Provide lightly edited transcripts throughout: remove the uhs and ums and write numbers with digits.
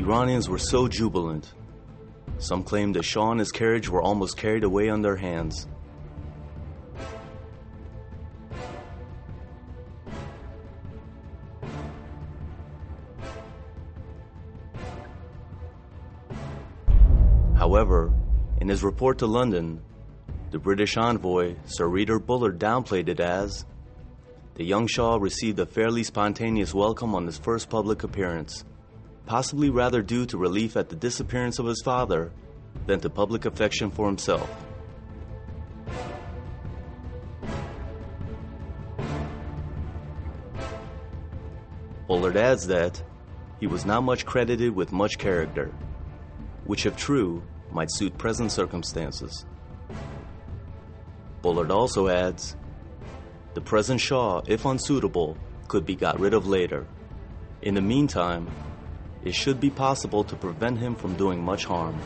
Iranians were so jubilant. Some claimed the Shah and his carriage were almost carried away on their hands. However, in his report to London, the British envoy, Sir Reader Bullard, downplayed it as the young Shah received a fairly spontaneous welcome on his first public appearance, possibly rather due to relief at the disappearance of his father than to public affection for himself. Bullard adds that he was not much credited with much character, which if true, might suit present circumstances. Bullard also adds, the present Shah, if unsuitable, could be got rid of later. In the meantime, it should be possible to prevent him from doing much harm.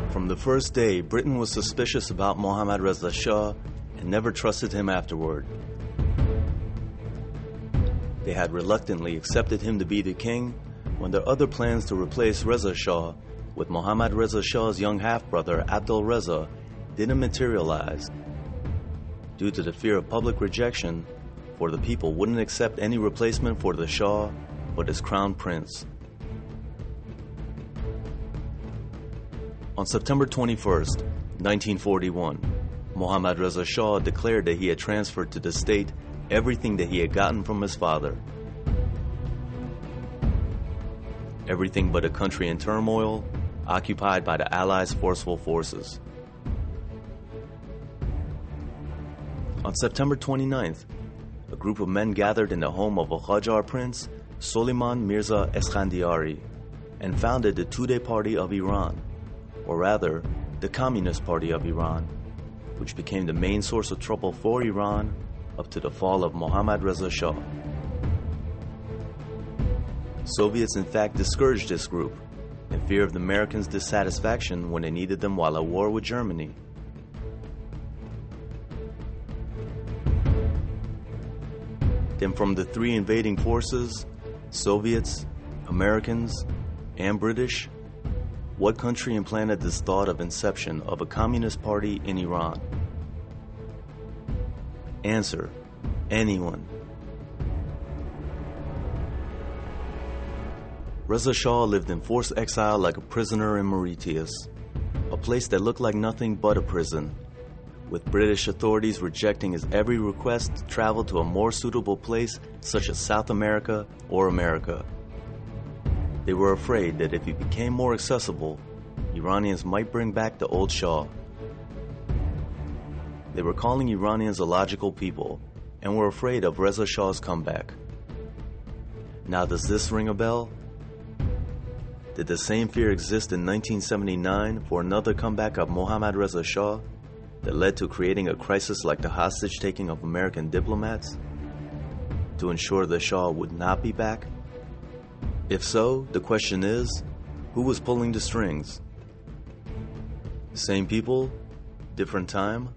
From the first day, Britain was suspicious about Mohammad Reza Shah and never trusted him afterward. They had reluctantly accepted him to be the king when their other plans to replace Reza Shah with Mohammad Reza Shah's young half-brother Abdul Reza didn't materialize. Due to the fear of public rejection, for the people wouldn't accept any replacement for the Shah but his crown prince. On September 21st, 1941, Mohammad Reza Shah declared that he had transferred to the state everything that he had gotten from his father. Everything but a country in turmoil, occupied by the Allies' forceful forces. On September 29th, a group of men gathered in the home of a Qajar prince, Soliman Mirza Eskandiyari, and founded the Tudeh Party of Iran, or rather, the Communist Party of Iran, which became the main source of trouble for Iran up to the fall of Mohammad Reza Shah. Soviets in fact discouraged this group in fear of the Americans' dissatisfaction when they needed them while at war with Germany. Then from the three invading forces, Soviets, Americans, and British, what country implanted this thought of inception of a communist party in Iran? Answer: anyone. Reza Shah lived in forced exile like a prisoner in Mauritius, a place that looked like nothing but a prison, with British authorities rejecting his every request to travel to a more suitable place such as South America or America. They were afraid that if he became more accessible, Iranians might bring back the old Shah. They were calling Iranians illogical people and were afraid of Reza Shah's comeback. Now, does this ring a bell? Did the same fear exist in 1979 for another comeback of Mohammad Reza Shah that led to creating a crisis like the hostage-taking of American diplomats to ensure the Shah would not be back? If so, the question is, who was pulling the strings? Same people, different time?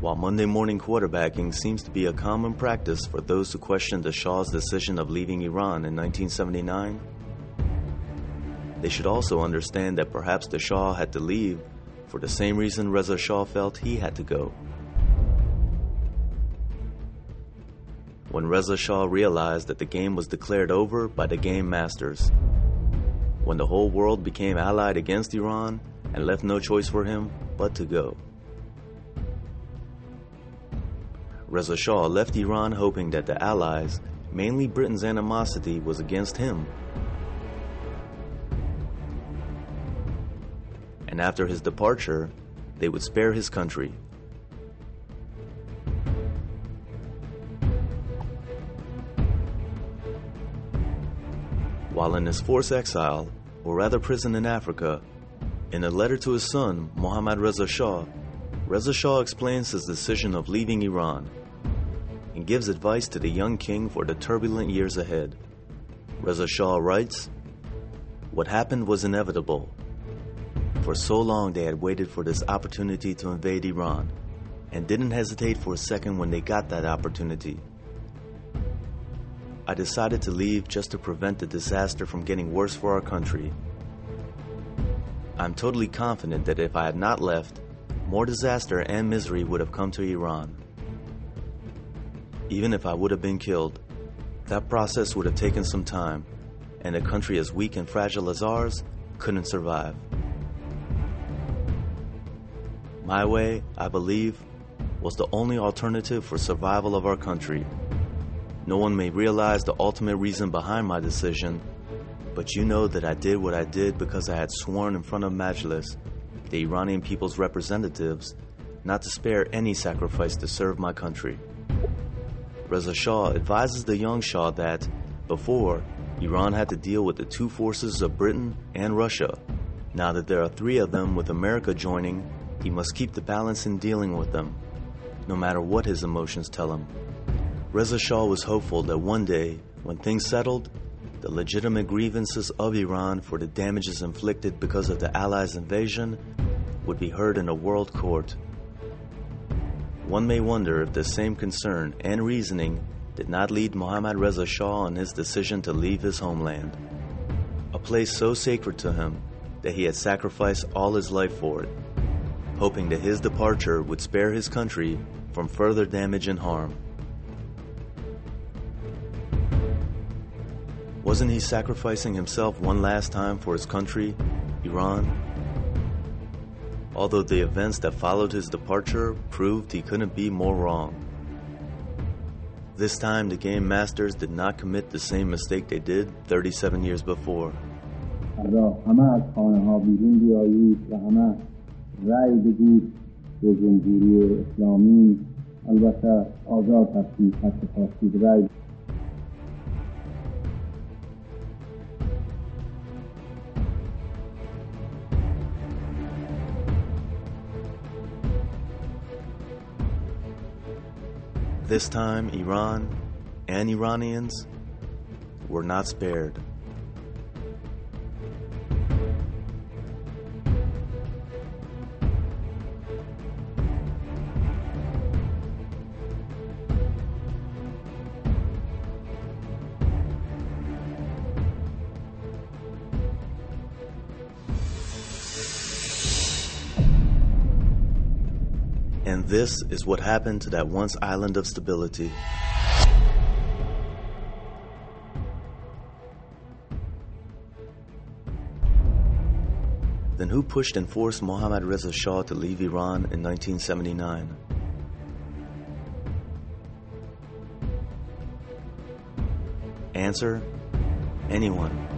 While Monday morning quarterbacking seems to be a common practice for those who question the Shah's decision of leaving Iran in 1979, they should also understand that perhaps the Shah had to leave for the same reason Reza Shah felt he had to go. When Reza Shah realized that the game was declared over by the game masters, when the whole world became allied against Iran and left no choice for him but to go. Reza Shah left Iran hoping that the Allies, mainly Britain's animosity, was against him. And after his departure, they would spare his country. While in his forced exile, or rather prison in Africa, in a letter to his son, Mohammad Reza Shah explains his decision of leaving Iran and gives advice to the young king for the turbulent years ahead. Reza Shah writes, "What happened was inevitable. For so long they had waited for this opportunity to invade Iran, and didn't hesitate for a second when they got that opportunity. I decided to leave just to prevent the disaster from getting worse for our country. I'm totally confident that if I had not left, more disaster and misery would have come to Iran. Even if I would have been killed, that process would have taken some time, and a country as weak and fragile as ours couldn't survive. My way, I believe, was the only alternative for survival of our country. No one may realize the ultimate reason behind my decision, but you know that I did what I did because I had sworn in front of Majlis, the Iranian people's representatives, not to spare any sacrifice to serve my country. Reza Shah advises the young Shah that, before, Iran had to deal with the two forces of Britain and Russia. Now that there are three of them with America joining, he must keep the balance in dealing with them, no matter what his emotions tell him. Reza Shah was hopeful that one day, when things settled, the legitimate grievances of Iran for the damages inflicted because of the Allies' invasion would be heard in a world court. One may wonder if the same concern and reasoning did not lead Mohammad Reza Shah in his decision to leave his homeland, a place so sacred to him that he had sacrificed all his life for it, hoping that his departure would spare his country from further damage and harm. Wasn't he sacrificing himself one last time for his country, Iran? Although the events that followed his departure proved he couldn't be more wrong. This time, the game masters did not commit the same mistake they did 37 years before. This time, Iran and Iranians were not spared. And this is what happened to that once island of stability. Then who pushed and forced Mohammad Reza Shah to leave Iran in 1979? Answer: anyone.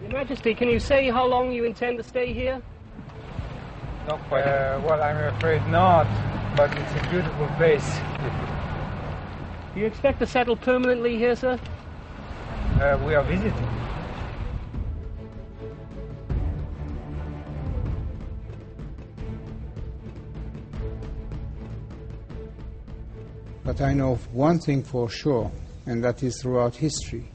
Your Majesty, can you say how long you intend to stay here? Not quite. Well, I'm afraid not, but it's a beautiful place. Do you expect to settle permanently here, sir? We are visiting. But I know one thing for sure, and that is throughout history.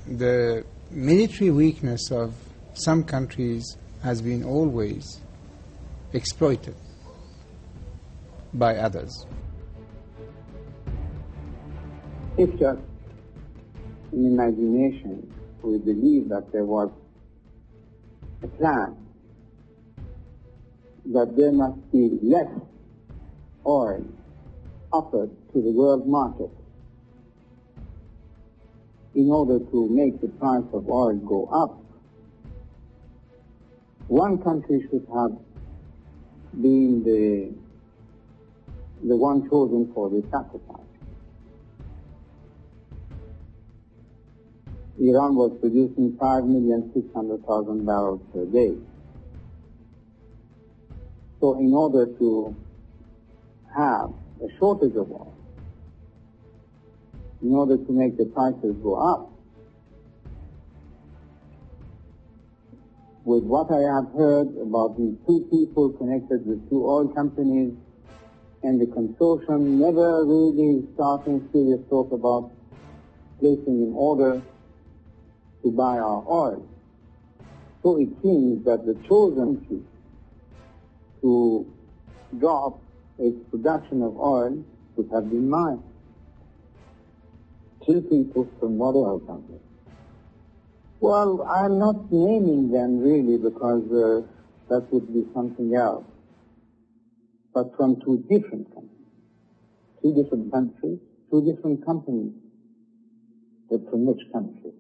The military weakness of some countries has been always exploited by others. If just in imagination we believe that there was a plan, that there must be less oil offered to the world market in order to make the price of oil go up, one country should have been the one chosen for the sacrifice. Iran was producing 5,600,000 barrels per day. So in order to have a shortage of oil, in order to make the prices go up, with what I have heard about the two people connected with two oil companies and the consortium never really starting serious talk about placing in order to buy our oil. So it seems that the chosen country to drop its production of oil would have been mine. 2 people from what oil company? Well, I'm not naming them really because that would be something else. But from 2 different countries. 2 different countries, 2 different companies. But from which country?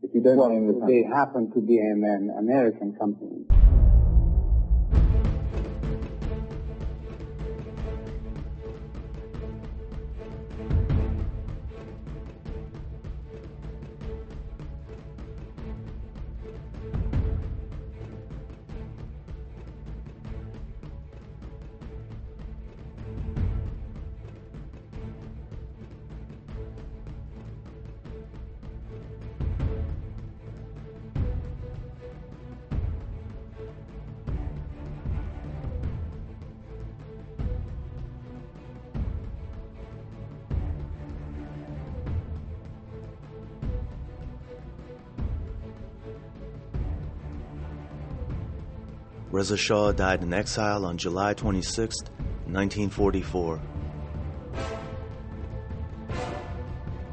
If you don't name the country. They happen to be an American company. Reza Shah died in exile on July 26, 1944.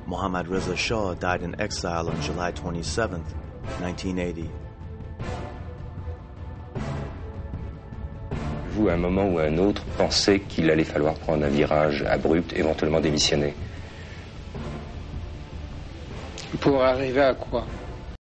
Mohammad Reza Shah died in exile on July 27, 1980. Vous, à un moment ou à un autre, pensez qu'il allait falloir prendre un virage abrupt, éventuellement démissionner. Pour arriver à quoi?